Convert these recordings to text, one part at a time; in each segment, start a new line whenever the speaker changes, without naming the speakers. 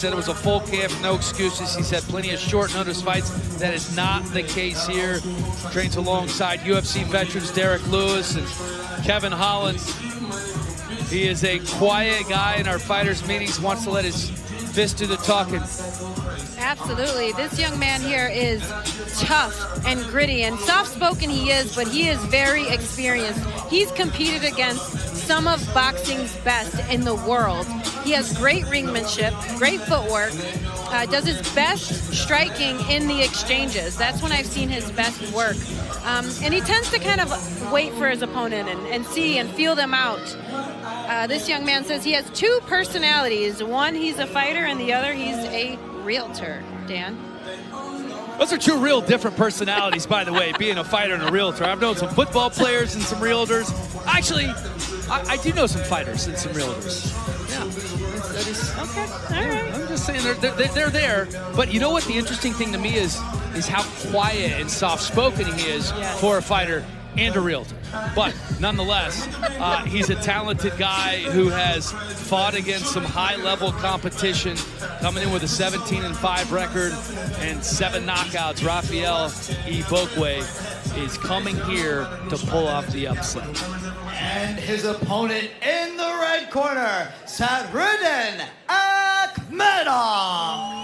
Said it was a full camp, no excuses. He said plenty of short notice fights. That is not the case here. Trains alongside UFC veterans Derek Lewis and Kevin Holland. He is a quiet guy in our fighters meetings, wants to let his fist do the talking.
Absolutely. This young man here is tough and gritty, and soft-spoken he is, but he is very experienced. He's competed against some of boxing's best in the world. He has great ringmanship, great footwork, does his best striking in the exchanges. That's when I've seen his best work. And he tends to kind of wait for his opponent and see and feel them out. This young man says he has two personalities. One, he's a fighter, and the other, he's a realtor. Dan?
Those are two real different personalities, by the way, being a fighter and a realtor. I've known some football players and some realtors. Actually, I do know some fighters and some realtors. Yeah.
Okay, all right.
I'm just saying they're there. But you know what the interesting thing to me is how quiet and soft-spoken he is for a fighter and a realtor. But nonetheless, he's a talented guy who has fought against some high-level competition, coming in with a 17-5 record and 7 knockouts. Рафаэль Игбokwe is coming here to pull off the upset.
And his opponent in the red corner, Sadraddin Ahmedov.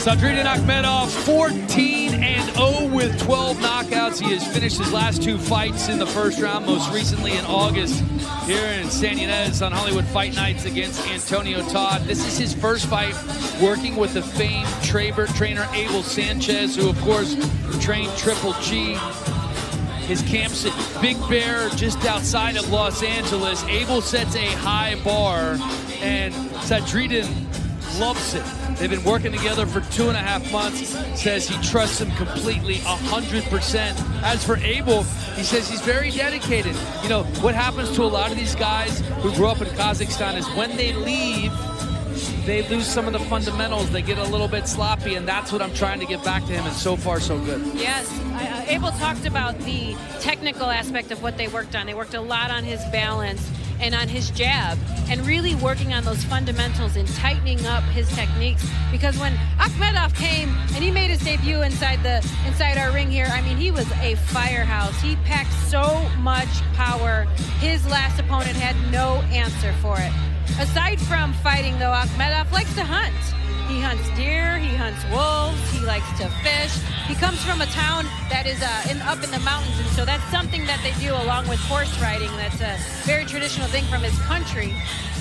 Sadraddin Ahmedov, 14-0 with 12 knockouts. He has finished his last 2 fights in the first round, most recently in August here in San Ynez on Hollywood Fight Nights against Antonio Todd. This is his first fight working with the famed trainer Abel Sanchez, who of course trained Triple G. His camp's at Big Bear, just outside of Los Angeles. Abel sets a high bar, and Sadraddin loves it. They've been working together for 2.5 months. Says he trusts him completely, 100%. As for Abel, he says he's very dedicated. You know, what happens to a lot of these guys who grew up in Kazakhstan is when they leave, they lose some of the fundamentals. They get a little bit sloppy, and that's what I'm trying to get back to him, and so far, so good.
Yes, Abel talked about the technical aspect of what they worked on. They worked a lot on his balance and on his jab, and really working on those fundamentals and tightening up his techniques. Because when Ahmedov came and he made his debut inside our ring here, I mean, he was a firehouse. He packed so much power. His last opponent had no answer for it. Aside from fighting, though, Ahmedov likes to hunt. He hunts deer, he hunts wolves, he likes to fish. He comes from a town that is up in the mountains, and so that's something that they do along with horse riding. That's a very traditional thing from his country.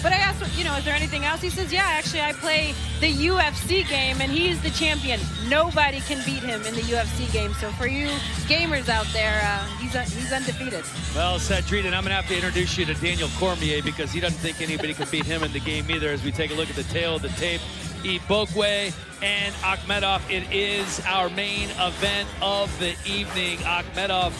But I asked, you know, is there anything else? He says, yeah, actually, I play the UFC game, and he's the champion. Nobody can beat him in the UFC game. So for you gamers out there, he's undefeated.
Well, Sadraddin, I'm going to have to introduce you to Daniel Cormier, because he doesn't think anybody could beat him in the game either, as we take a look at the tail of the tape. Igbokwé and Ahmedov, it is our main event of the evening. Ahmedov,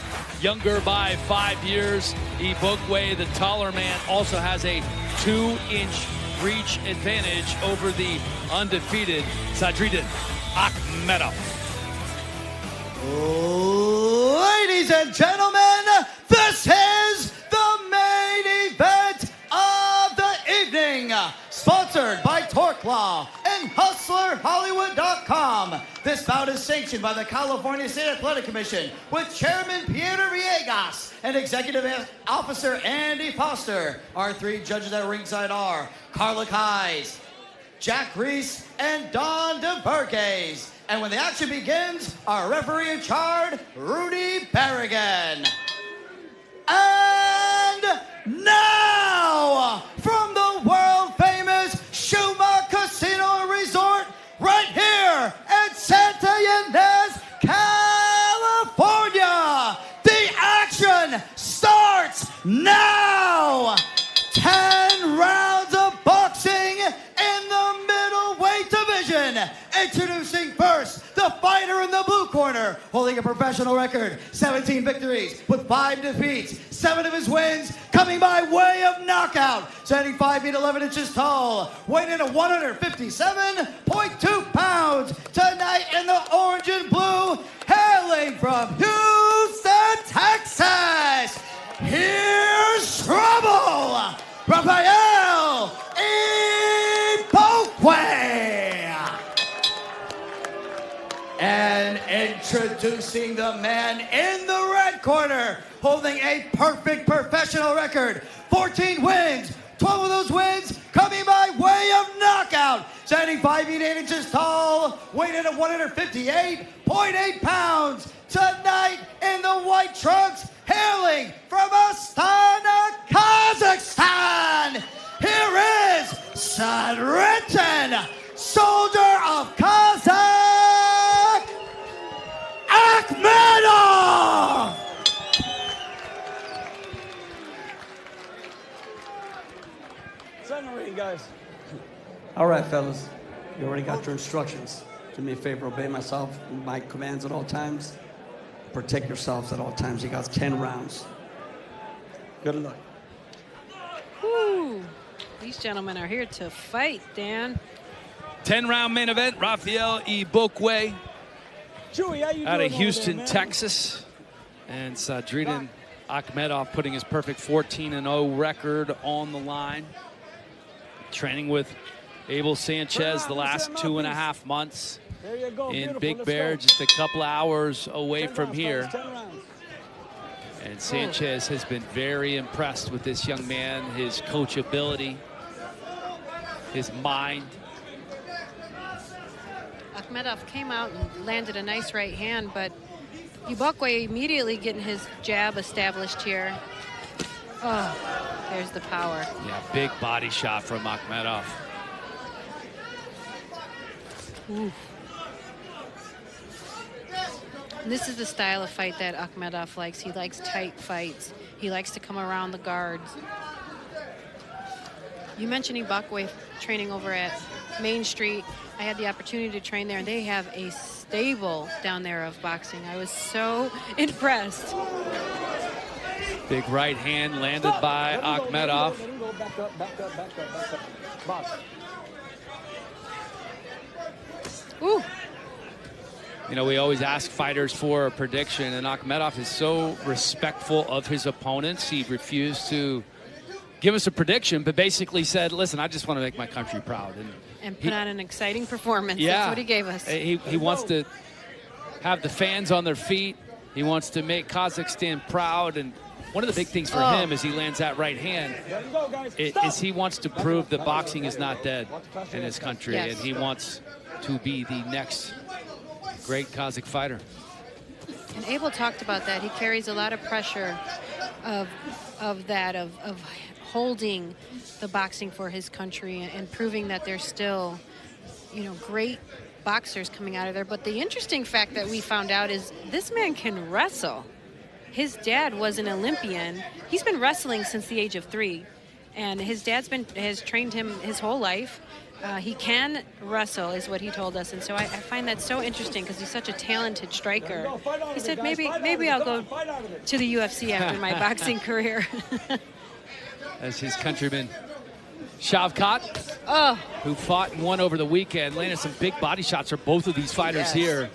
younger by 5 years. Igbokwé, the taller man, also has a 2-inch reach advantage over the undefeated Sadraddin Ahmedov.
Ladies and gentlemen, this is the main event of the evening. Sponsored by Torque Law and HustlerHollywood.com. This bout is sanctioned by the California State Athletic Commission with Chairman Peter Villegas and Executive Officer Andy Foster. Our 3 judges at ringside are Carla Kais, Jack Reese, and Don DeBurges. And when the action begins, our referee in charge, Rudy Berrigan. And now, from the world-famous Shuma Casino and Resort, right here at Santa Ynez, California, the action starts now. 10 rounds of boxing in the middleweight division. Introducing first, the the fighter in the blue corner, holding a professional record, 17 victories with 5 defeats, 7 of his wins coming by way of knockout, standing 5 feet 11 inches tall, weighing in at 157.2 pounds. Tonight in the orange and blue, hailing from Houston, Texas, here's Trouble, Рафаэль Igbokwe. And introducing the man in the red corner, holding a perfect professional record, 14 wins, 12 of those wins coming by way of knockout, standing 5 feet 8 inches tall, weighing in at 158.8 pounds. Tonight in the white trunks, hailing from Astana, Kazakhstan, here is Sадриддин, soldier of Kazakh, Ahmedov!
Ring, guys. All right, fellas. You already got your instructions. Do me a favor, obey my commands at all times. Protect yourselves at all times. You got 10 rounds. Good luck.
Woo. These gentlemen are here to fight, Dan.
10-round main event, Рафаэль Игбокве out of Houston, Texas. And Sадриддин Ahmedov putting his perfect 14-0 record on the line. Training with Abel Sanchez the last 2.5 months in Big Bear, just a couple hours away from here. And Sanchez has been very impressed with this young man, his coachability, his mind.
Ahmedov came out and landed a nice right hand, but Igbokwe immediately getting his jab established here. Oh, there's the power.
Yeah, big body shot from Ahmedov.
Ooh. This is the style of fight that Ahmedov likes. He likes tight fights. He likes to come around the guards. You mentioned Igbokwe training over at Main Street. I had the opportunity to train there, and they have a stable down there of boxing. I was so impressed.
Big right hand landed by Ahmedov.
Back up. Box.
Ooh.
You know, we always ask fighters for a prediction, and Ahmedov is so respectful of his opponents. He refused to give us a prediction, but basically said, listen, I just want to make my country proud.
And put on an exciting performance.
Yeah,
that's what he gave us.
He wants to have the fans on their feet. He wants to make Kazakhstan proud. And one of the big things for him as he lands that right hand is he wants to prove that boxing is not dead in his country.
Yes.
And he wants to be the next great Kazakh fighter.
And Abel talked about that. He carries a lot of pressure of holding the boxing for his country and proving that there's still, you know, great boxers coming out of there. But the interesting fact that we found out is this man can wrestle. His dad was an Olympian. He's been wrestling since the age of 3, and his dad's has trained him his whole life. He can wrestle, is what he told us, and so I find that so interesting because he's such a talented striker. He said, maybe I'll go to the UFC after my boxing career.
As his countryman Shavkat, who fought and won over the weekend, landed some big body shots for both of these fighters here.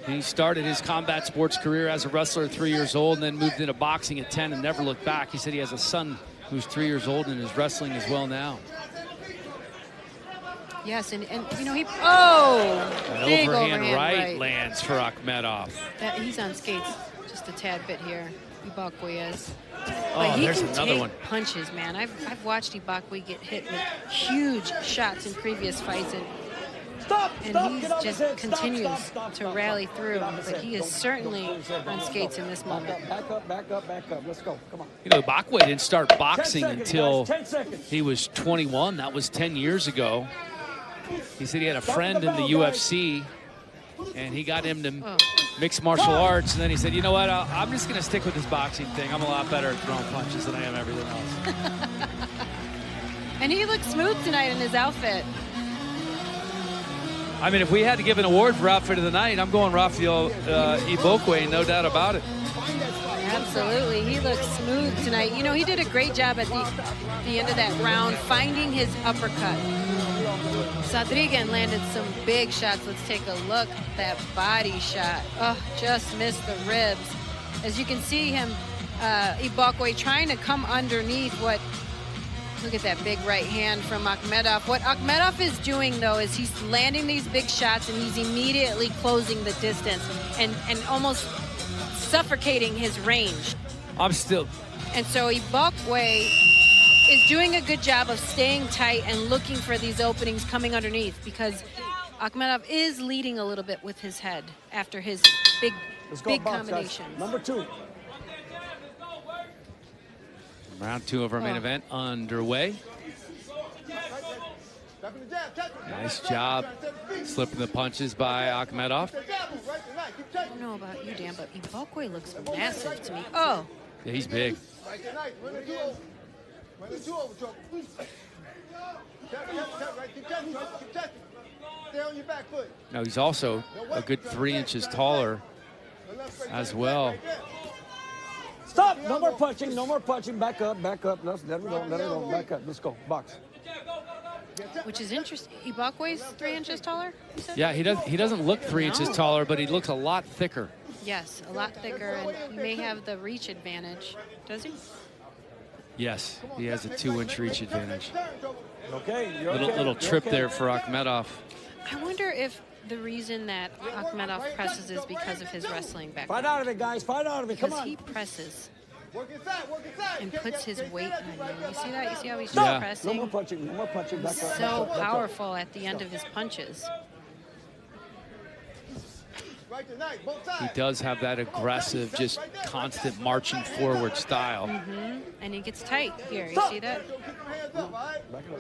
He started his combat sports career as a wrestler at 3 years old and then moved into boxing at 10 and never looked back. He said he has a son who's 3 years old and is wrestling as well now.
Yes, and you know,
An
big
overhand right lands for Ahmedov.
He's on skates just a tad bit here. Igbokwe is.
Oh,
he
there's
can
another
take
one.
Punches, man. I've watched Igbokwe get hit with huge shots in previous fights, and he just continues to rally through. But he is certainly on skates in this moment.
Back up. Let's go. Come on.
You know, Igbokwe didn't start boxing until he was 21. That was 10 years ago. He said he had a friend in the UFC, and he got him to mixed martial arts, and then he said, you know what, I'm just going to stick with this boxing thing. I'm a lot better at throwing punches than I am everything else.
And he looks smooth tonight in his outfit.
I mean, if we had to give an award for outfit of the night, I'm going Рафаэль Игбокве, no doubt about it.
Absolutely, he looks smooth tonight. You know, he did a great job at the end of that round, finding his uppercut. Sадриддин landed some big shots. Let's take a look at that body shot. Oh, just missed the ribs. As you can see him, Igbokwé trying to come underneath what, look at that big right hand from Ahmedov. What Ahmedov is doing, though, is he's landing these big shots and he's immediately closing the distance and almost suffocating his range.
And so
Igbokwé is doing a good job of staying tight and looking for these openings coming underneath, because Ahmedov is leading a little bit with his head after his big combination.
Number 2.
Round 2 of our main event underway. Nice job slipping the punches by Ahmedov.
I don't know about you, Dan, but Igbokwé looks massive to me. Oh.
Yeah, he's big. Now he's also a good 3 inches taller as well.
Stop! No more punching, no more punching. Back up, back up. Let it go, let it go. Back up. Let's go. Box.
Which is interesting. Igbokwé's 3 inches taller, you said?
Yeah, he doesn't look 3 inches taller, but he looks a lot thicker.
Yes, a lot thicker, and he may have the reach advantage. Does he?
Yes, he has a 2-inch reach advantage.
Okay,
little trip there for Ahmedov.
I wonder if the reason that Ahmedov presses is because of his wrestling background.
Fight out of it, guys. Fight out of it. Come on.
Because he presses and puts his weight on you. You see that? You see how he's
Yeah.
pressing?
No more punching. No more punching. Back up.
So powerful at the end of his punches.
He does have that aggressive, just constant marching forward style.
And he gets tight here. You see that?
Back it up.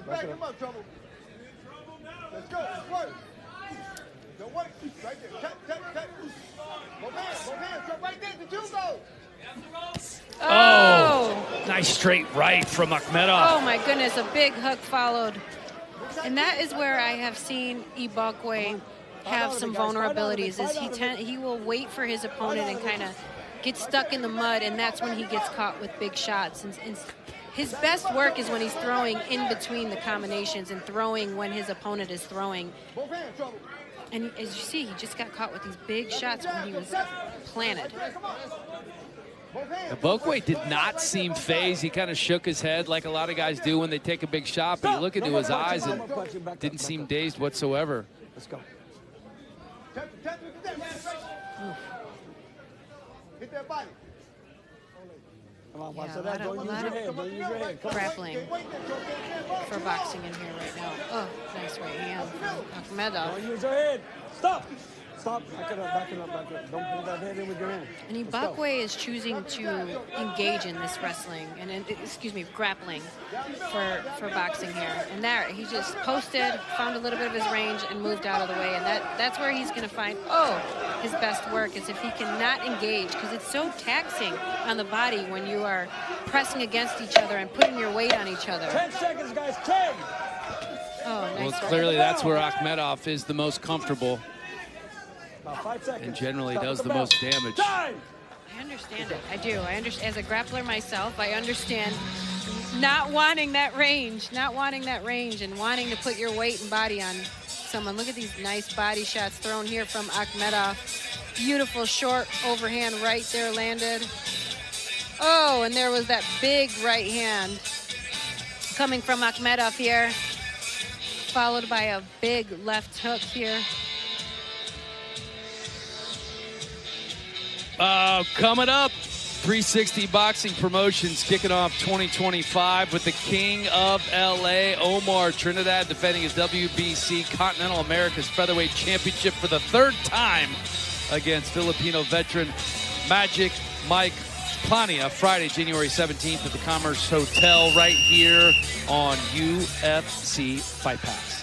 Back it up.
Let's go. Let's work. Don't work. Right there. Tap. Both hands. Right there. The 2 goes.
Oh, nice straight right from Ahmedov.
Oh my goodness, a big hook followed. And that is where I have seen Igbokwé have some vulnerabilities, is he will wait for his opponent and kind of get stuck in the mud, and that's when he gets caught with big shots. And his best work is when he's throwing in between the combinations and throwing when his opponent is throwing. And as you see, he just got caught with these big shots when he was planted.
Igbokwé did not seem phased. He kind of shook his head like a lot of guys do when they take a big shot, but you look into his eyes and didn't seem dazed whatsoever.
Let's go.
Hit that body.
Come on,
Yeah,
watch
a
that.
lot
Don't use your head. Don't use your head. Come on.
Grappling for boxing in here right now. Oh, nice right hand from Ahmedov.
Don't use your head. Stop. Stop. Back it up. Back it up. Back it up. Don't pull that head in with your hand.
And Igbokwé is choosing to engage in this wrestling and grappling for boxing here. And there, he just posted, found a little bit of his range, and moved out of the way. And that's where he's going to find his best work, is if he cannot engage, because it's so taxing on the body when you are pressing against each other and putting your weight on each other.
10 seconds, guys. 10.
Oh, nice.
Well, clearly that's where Ahmedov is the most comfortable.
About 5 seconds.
And generally
Stop
does
at
the most
bell.
damage.
I understand it. I do. I understand. As a grappler myself, I understand not wanting that range, and wanting to put your weight and body on someone. Look at these nice body shots thrown here from Ahmedov. Beautiful short overhand right there landed. Oh, and there was that big right hand coming from Ahmedov here, followed by a big left hook here.
Coming up, 360 Boxing Promotions kicking off 2025 with the King of LA, Omar Trinidad, defending his WBC Continental America's Featherweight Championship for the 3rd time against Filipino veteran Magic Mike Plania, Friday, January 17th at the Commerce Hotel right here on UFC Fight Pass.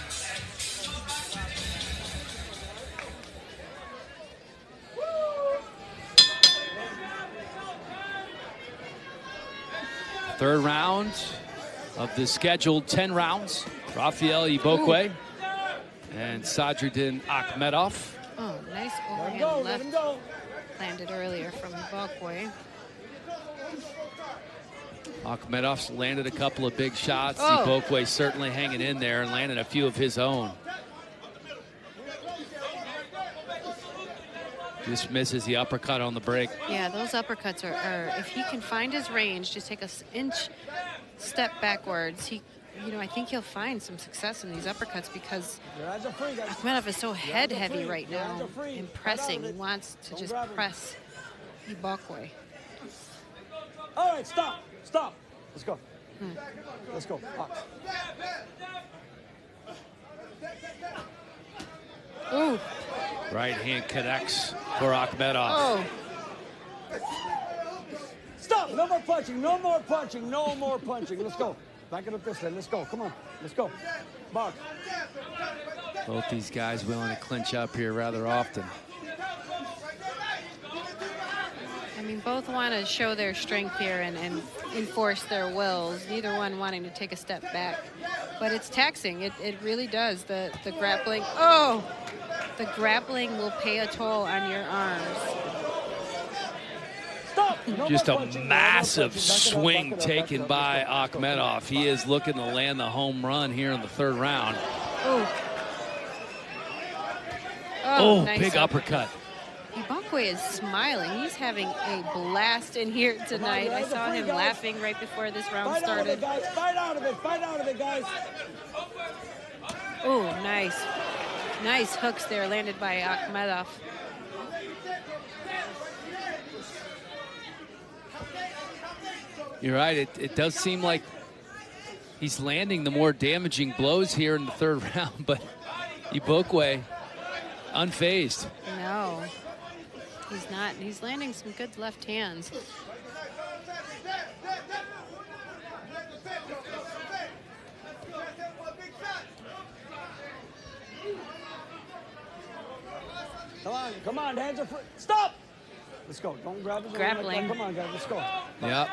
Third round of the scheduled 10 rounds. Рафаэль Игбокве And Sадриддин Ахмедов.
Oh, nice overhand left landed earlier from Igbokwe.
Akhmedov's landed a couple of big shots.
Oh.
Igbokwe certainly hanging in there and landed a few of his own. Just misses the uppercut on the break.
Yeah, those uppercuts are if he can find his range, just take an inch step backwards, I think he'll find some success in these uppercuts because Ahmedov is so head heavy right now in pressing. He wants to just press Igbokwe.
All right, stop. Let's go. Let's go. Box.
Ooh.
Right hand connects for Ahmedov.
Oh.
Stop. No more punching. No more punching. No more punching. Let's go. Back it up this way. Let's go. Come on. Let's go. Box.
Both these guys willing to clinch up here rather often.
I mean, both want to show their strength here and enforce their wills. Neither one wanting to take a step back. But it's taxing. It really does. The grappling. Oh! The grappling will pay a toll on your arms.
Just a massive swing taken by Ahmedov. He is looking to land the home run here in the third round.
Ooh.
Oh,
nice
big uppercut.
Igbokwe is smiling. He's having a blast in here tonight. I saw him laughing right before this round started.
Fight out of it, guys.
Oh, nice. Nice hooks there landed by Ahmedov.
You're right. It does seem like he's landing the more damaging blows here in the third round, but Igbokwe unfazed.
No, he's not. He's landing some good left hands.
Come on, hands are free. Stop! Let's go. Don't grab it.
Grappling.
Come on, guys, let's go.
Yep.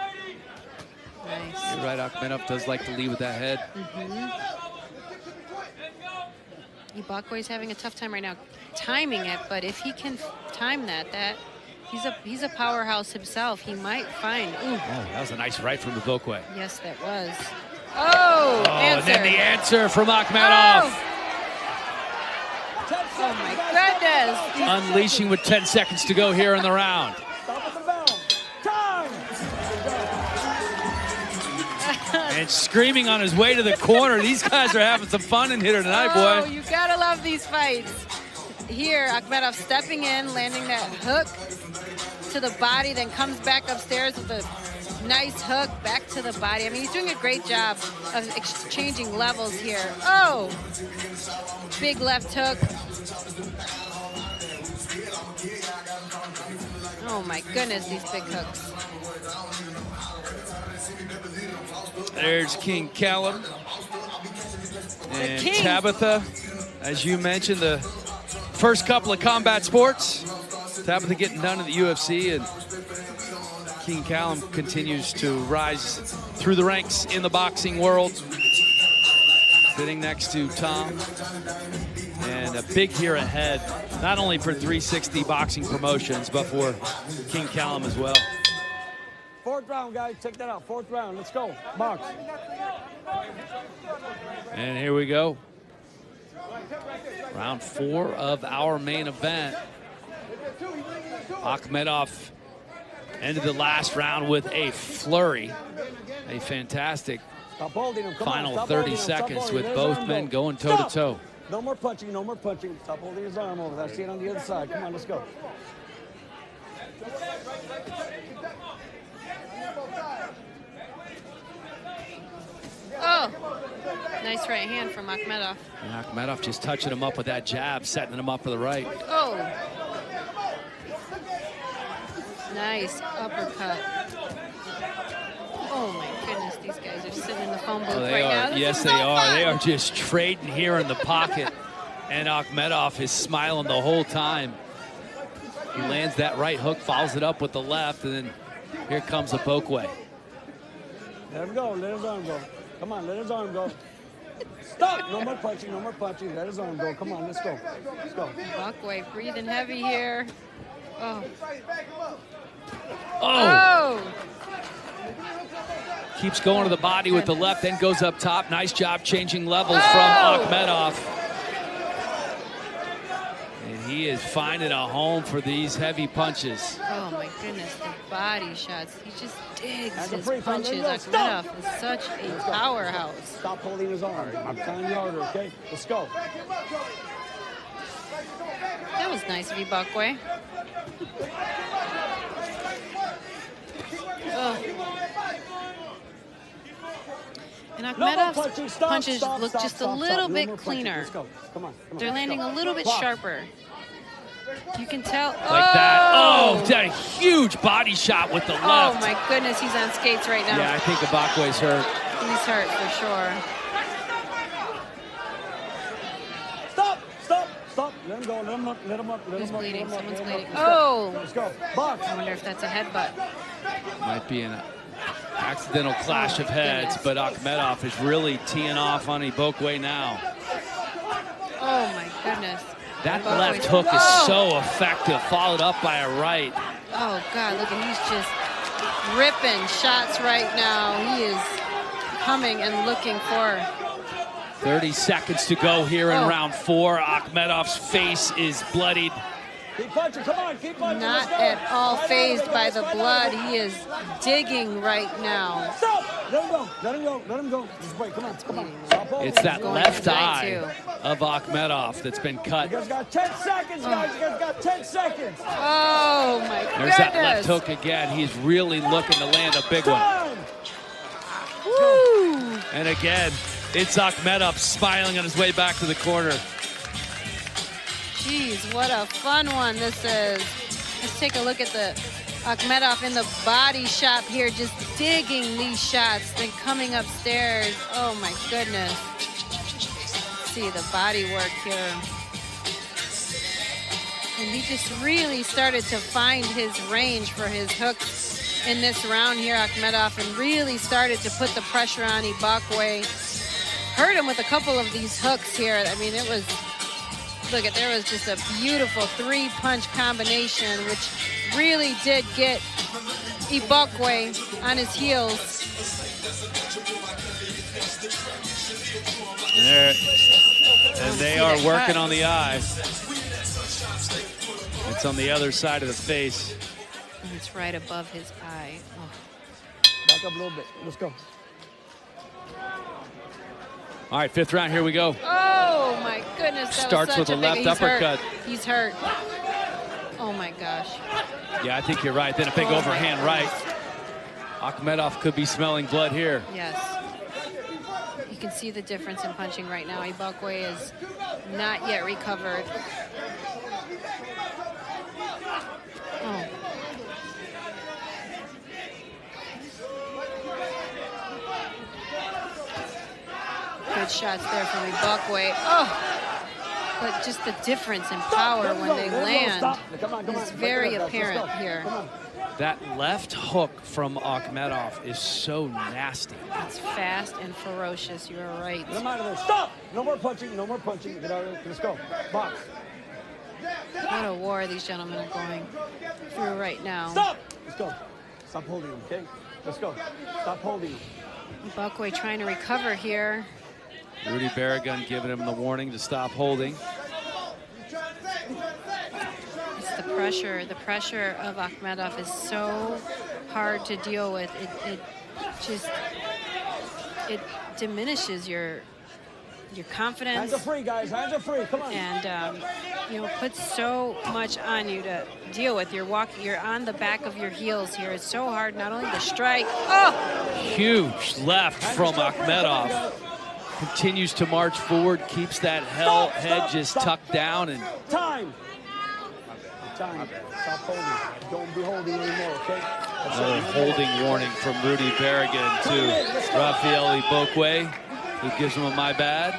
Nice.
You're right, Ahmedov does like to lead with that head.
Igbokwe's having a tough time right now timing it, but if he can time that he's a powerhouse himself. He might find. Ooh.
Oh, that was a nice right from Igbokwe.
Yes, that was. Oh,
and then the answer from Ahmedov.
Oh my goodness.
Unleashing with 10 seconds to go here in the round. And screaming on his way to the corner. These guys are having some fun in here tonight, boy.
Oh, you gotta love these fights. Here, Ahmedov stepping in, landing that hook to the body, then comes back upstairs with a nice hook back to the body. I mean, he's doing a great job of exchanging levels here. Oh, big left hook. Oh my goodness, these big hooks.
There's King Callum and Tabitha. As you mentioned, the first couple of combat sports. Tabitha getting done in the UFC, and King Callum continues to rise through the ranks in the boxing world. Sitting next to Tom. And a big year ahead, not only for 360 Boxing Promotions, but for King Callum as well.
Fourth round, guys. Check that out. Fourth round. Let's go. Box.
And here we go. Round 4 of our main event. Ahmedov ended the last round with a flurry. A fantastic final 30 seconds with both men going toe-to-toe.
No more punching, no more punching. Stop holding his arm over there. See it on the other side. Come on, let's go.
Oh, nice right hand from Ahmedov.
And Ahmedov just touching him up with that jab, setting him up for the right.
Oh. Nice uppercut. Oh my goodness, these guys are sitting in the phone booth right now.
Yes, they are. They are just trading here in the pocket. And Ahmedov is smiling the whole time. He lands that right hook, follows it up with the left, and then here comes Igbokwe.
Let him go, let his arm go. Come on, let his arm go. Stop! No more punching, no more punching. Let his arm go. Come on, let's go. Let's go.
Igbokwе breathing heavy here. Oh.
Oh! Keeps going to the body with the left, then goes up top. Nice job changing levels from Ahmedov. And he is finding a home for these heavy punches.
Oh my goodness, the body shots. He just digs his punches. Ahmedov is such a powerhouse.
Stop holding his arm. I'm trying harder, okay? Let's go.
That was nice of Igbokwе. Oh. And Ahmedov's punches look just a little bit cleaner. They're landing a little bit sharper. You can tell.
Like that. Oh, that huge body shot with the left.
Oh my goodness, he's on skates right now.
Yeah, I think Igbokwé's hurt.
He's hurt for sure.
Stop! Stop! Stop! Let him go. Let him up. Let him up. Let
He's
him up.
bleeding.
Let him up,
Someone's
let him up.
bleeding. Oh!
Let's go. Box.
I wonder if that's a headbutt.
Might be an accidental clash of heads, but Ahmedov is really teeing off on Igbokwé now.
Oh my goodness.
That left hook is so effective, followed up by a right.
Oh God, look, and he's just ripping shots right now. He is coming and looking for.
30 seconds to go here in round 4. Ahmedov's face is bloodied.
Keep punching, come on, keep punching.
Not at all phased by the blood. He is digging right now.
Stop! Let him go, let him go, let him go. Just wait, come on, come on. Stop holding.
It's that left eye
too.
of Ahmedov that's been cut.
You guys got 10 seconds, guys. You guys got 10 seconds.
Oh my goodness.
There's that left hook again. He's really looking to land a big one.
Woo!
And again, it's Ahmedov smiling on his way back to the corner.
Jeez, what a fun one this is. Let's take a look at the Ahmedov in the body shop here, just digging these shots, then coming upstairs. Oh my goodness. Let's see the body work here. And he just really started to find his range for his hooks in this round here, Ahmedov, and really started to put the pressure on Igbokwé. Hurt him with a couple of these hooks here. I mean, it was, look at, there was just a beautiful 3-punch combination, which really did get Igbokwé on his heels.
And they are working on the eye. It's on the other side of the face.
And it's right above his eye. Oh.
Back up a little bit. Let's go.
All right, 5th round, here we go.
Oh my goodness, that
Starts
was such
with a left
he's
uppercut.
Hurt. He's hurt. Oh my gosh.
Yeah, I think you're right. Then a big overhand right. Ahmedov could be smelling blood here.
Yes. You can see the difference in punching right now. Igbokwé is not yet recovered. Oh. Good shots there from Igbokwé. Oh, but just the difference in power when they land is very apparent here.
That left hook from Ahmedov is so nasty.
It's fast and ferocious. You're right.
Get him out of there. Stop! No more punching. No more punching. Get out of there. Let's go. Box.
What a war these gentlemen are going through right now.
Stop! Let's go. Stop holding him, okay? Let's go. Stop holding him.
Igbokwé trying to recover here.
Rudy Barragan giving him the warning to stop holding.
It's the pressure. The pressure of Ahmedov is so hard to deal with. It diminishes your confidence.
Hands are free, guys. Hands are free. Come on.
And you know, puts so much on you to deal with. You're on the back of your heels here. It's so hard not only to strike. Oh!
Huge left from Ahmedov. Continues to march forward, keeps that head just tucked down. And
Time. Stop holding. Don't be holding anymore, okay?
another holding warning from Rudy Barragan to Рафаэль Игбокве, who gives him a my bad.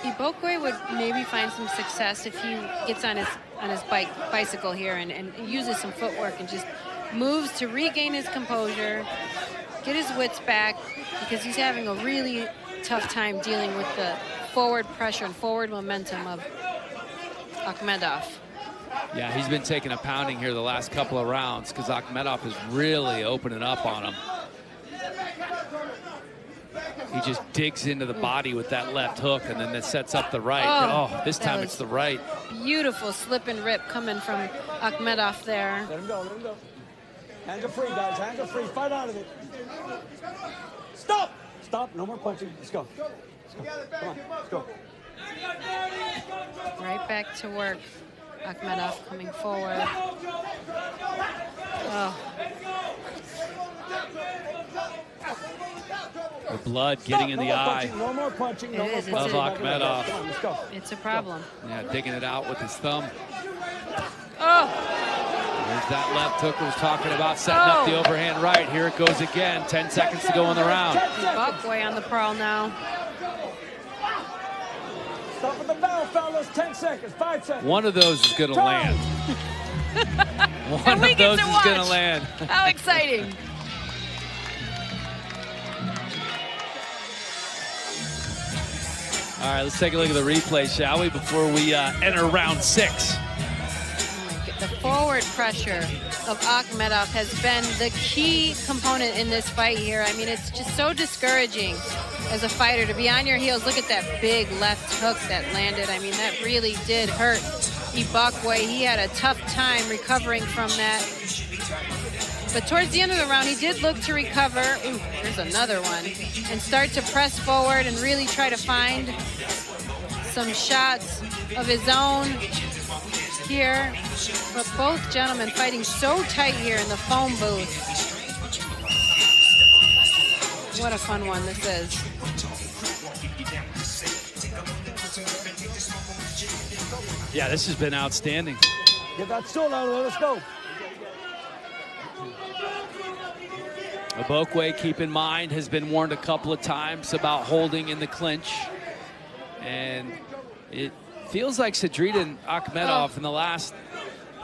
Igbokwé would maybe find some success if he gets on his bicycle here and uses some footwork and just moves to regain his composure, get his wits back, because he's having a really tough time dealing with the forward pressure and forward momentum of Akhmedov.
Yeah, he's been taking a pounding here the last couple of rounds because Akhmedov is really opening up on him. He just digs into the body with that left hook, and then that sets up the right. Oh, this time it's the right.
Beautiful slip and rip coming from Akhmedov there.
Let him go, let him go. Hands are free, guys. Hands are free. Fight out of it. Stop! Stop. No more punching. Let's go. Let's go. Come on. Let's go.
Right back to work. Akhmedov coming forward. Oh.
The blood getting in the eye
No more punching. No more punching.
of Akhmedov.
Let's go.
It's a problem.
Yeah, digging it out with his thumb.
Oh!
There's that left hook I was talking about, setting up the overhand right. Here it goes again. 10 seconds to go in the round.
Igbokwe on the prowl now.
Stop at the bell, fellas. 10 seconds. 5 seconds.
One of those is going to land. One of those is going to land.
How exciting.
All right, let's take a look at the replay, shall we, before we enter round 6.
The forward pressure of Akhmedov has been the key component in this fight here. I mean, it's just so discouraging as a fighter to be on your heels. Look at that big left hook that landed. I mean, that really did hurt Igbokwe. He had a tough time recovering from that. But towards the end of the round, he did look to recover. Ooh, there's another one. And start to press forward and really try to find some shots of his own here. But both gentlemen fighting so tight here in the foam booth. What a fun one this is.
Yeah, this has been outstanding.
Get that stool out of there. Let's go.
Igbokwe, keep in mind, has been warned a couple of times about holding in the clinch. And it feels like Sадриддин Ахмедов in the last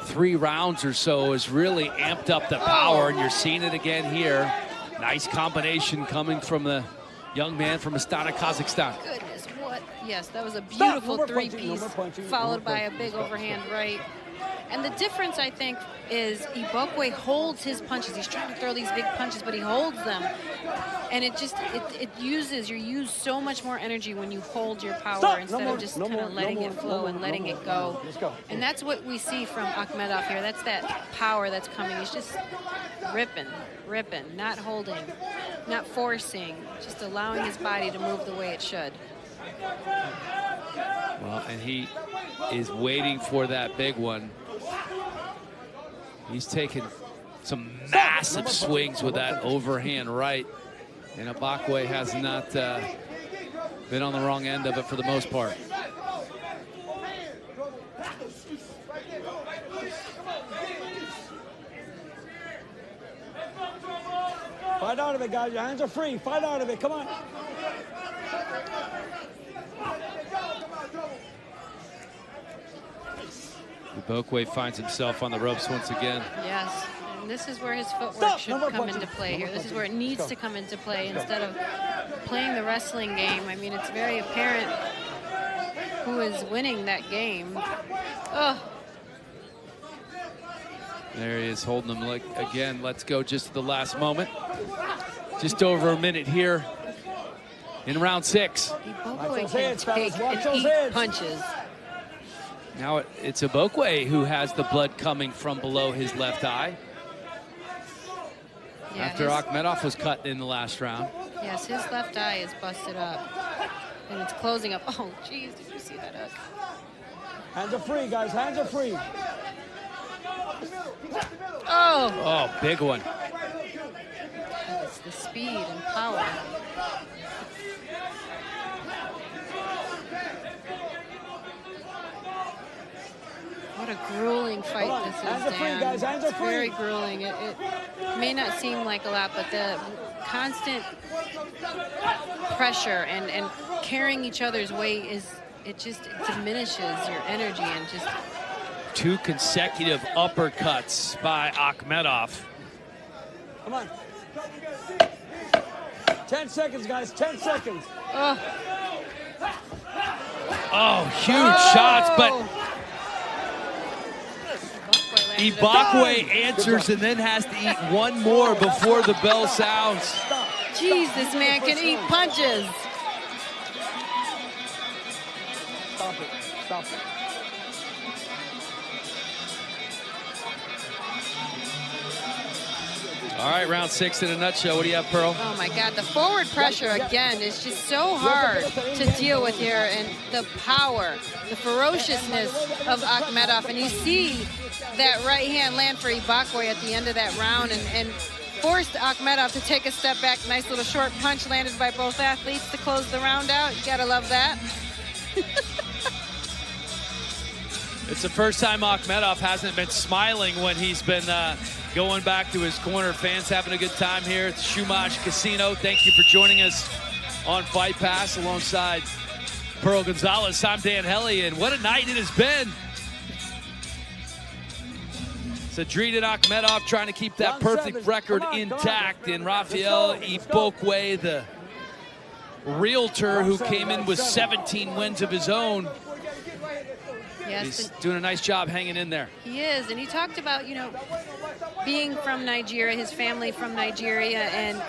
3 rounds or so has really amped up the power, and you're seeing it again here. Nice combination coming from the young man from Astana, Kazakhstan.
Goodness, what? Yes, that was a beautiful three-piece, followed by a big overhand right. And the difference, I think, is Igbokwe holds his punches. He's trying to throw these big punches, but he holds them. And it just, you use so much more energy when you hold your power instead of just kind of letting it flow and letting it go. And that's what we see from Akhmedov here. That's that power that's coming. He's just ripping, not holding, not forcing, just allowing his body to move the way it should.
Well, and he is waiting for that big one. He's taken some massive swings with that overhand right. And Igbokwe has not been on the wrong end of it for the most part.
Fight out of it, guys. Your hands are free. Fight out of it. Come on.
Igbokwe finds himself on the ropes once again.
Yes, and this is where his footwork should come into play here. This is where it needs to come into play instead of playing the wrestling game. I mean, it's very apparent who is winning that game. Oh.
There he is holding him like again. Let's go just to the last moment. Just over a minute here in round 6.
Igbokwe can take and eat punches.
Now it's Igbokwe who has the blood coming from below his left eye. Yeah, after Akhmedov was cut in the last round.
Yes, his left eye is busted up. And it's closing up. Oh, geez, did you see that hook?
Hands are free, guys. Hands are free.
Oh!
Oh, big one.
It's the speed and power. What a grueling fight this is, Dan. It's very grueling. It may not seem like a lot, but the constant pressure and carrying each other's weight it diminishes your energy and just...
2 consecutive uppercuts by Akhmedov.
Come on. 10 seconds, guys. 10 seconds.
Oh, huge shots, but Igbokwe answers and then has to eat one more before the bell sounds.
Jeez, this man can eat punches.
Stop it. Stop it.
All right, round 6 in a nutshell. What do you have, Pearl?
Oh my God, the forward pressure again is just so hard to deal with here, and the power, the ferociousness of Akhmedov. And you see that right hand land for Igbokwe at the end of that round and forced Akhmedov to take a step back. Nice little short punch landed by both athletes to close the round out. You gotta love that.
It's the first time Akhmedov hasn't been smiling when he's been going back to his corner. Fans having a good time here at the Shumash Casino. Thank you for joining us on Fight Pass alongside Pearl Gonzalez. I'm Dan Helly, and what a night it has been. Sadraddin Ahmedov trying to keep that perfect record intact, and Рафаэль Игбокве, the realtor who came in with 17 wins of his own.
Yes,
he's doing a nice job hanging in there.
He is, and he talked about, you know, being from Nigeria, his family from Nigeria, and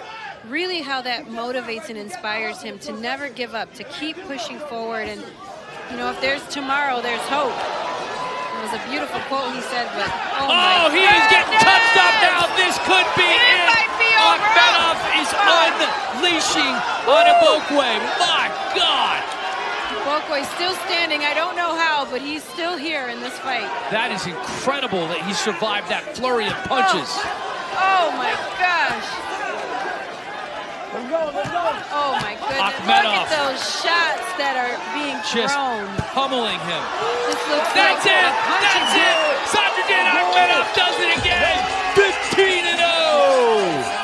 really how that motivates and inspires him to never give up, to keep pushing forward. And, you know, if there's tomorrow, there's hope. It was a beautiful quote he said, but
oh, he is getting touched up now. This could be it. Ahmedov is unleashing on Igbokwe. My God.
Igbokwe still standing. I don't know how, but he's still here in this fight.
That is incredible that he survived that flurry of punches.
Oh my gosh. Oh my goodness.
Ahmedov.
Look at those shots that are being
just
thrown.
pummeling him.
This looks
That's
like
it. That's it. Sадриддин Ахмедов does it again. 15-0.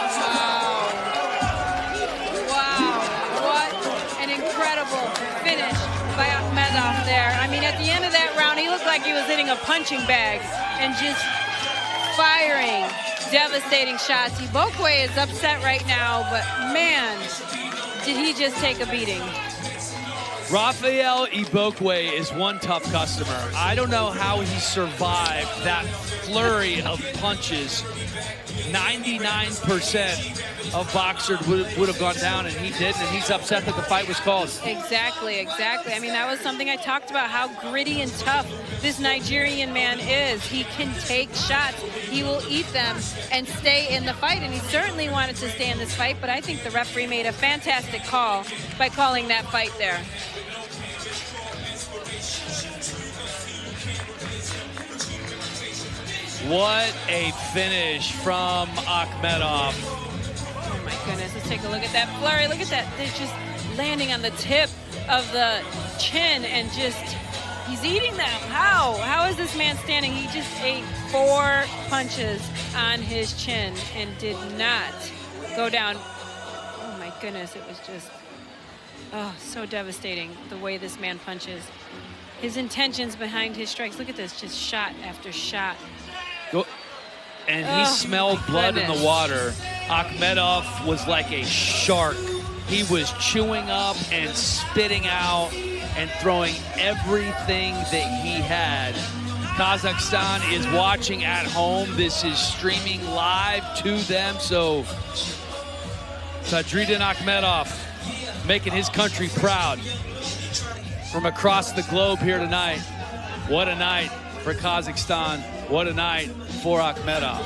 Finish by Ahmedov there. I mean, at the end of that round, he looked like he was hitting a punching bag and just firing devastating shots. Igbokwe is upset right now, but man, did he just take a beating.
Рафаэль Игбокве is one tough customer. I don't know how he survived that flurry of punches. 99% of boxers would have gone down, and he didn't, and he's upset that the fight was called.
Exactly, exactly. I mean, that was something I talked about, how gritty and tough this Nigerian man is. He can take shots, he will eat them, and stay in the fight, and he certainly wanted to stay in this fight, but I think the referee made a fantastic call by calling that fight there.
What a finish from Ahmedov.
Oh my goodness, let's take a look at that flurry. Look at that, they're just landing on the tip of the chin and just, he's eating them. How is this man standing? He just ate 4 punches on his chin and did not go down. Oh my goodness, it was just, oh, so devastating the way this man punches. His intentions behind his strikes, look at this, just shot after shot.
And he smelled blood in the water. Ahmedov was like a shark. He was chewing up and spitting out and throwing everything that he had. Kazakhstan is watching at home. This is streaming live to them. So Sадриддин Ахмедов making his country proud from across the globe here tonight. What a night for Kazakhstan. What a night for Ahmedov.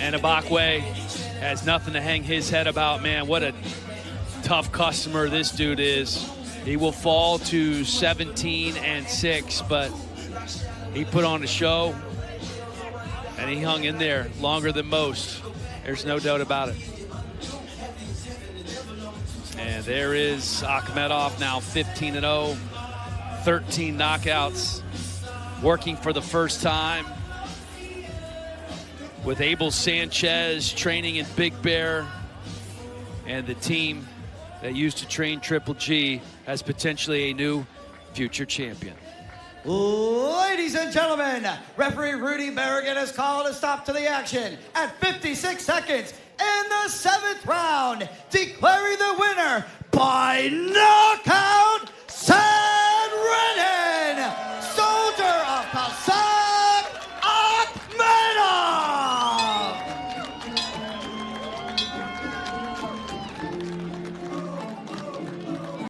And Igbokwe has nothing to hang his head about. Man, what a tough customer this dude is. He will fall to 17-6, but he put on a show and he hung in there longer than most. There's no doubt about it. And there is Ahmedov, now 15-0, 13 knockouts, working for the first time with Abel Sanchez training in Big Bear, and the team that used to train Triple G has potentially a new future champion.
Ladies and gentlemen, referee Rudy Berrigan has called a stop to the action at 56 seconds in the 7th round, declaring the winner by knockout, Sandridden, soldier of Ravsack Ahmedov.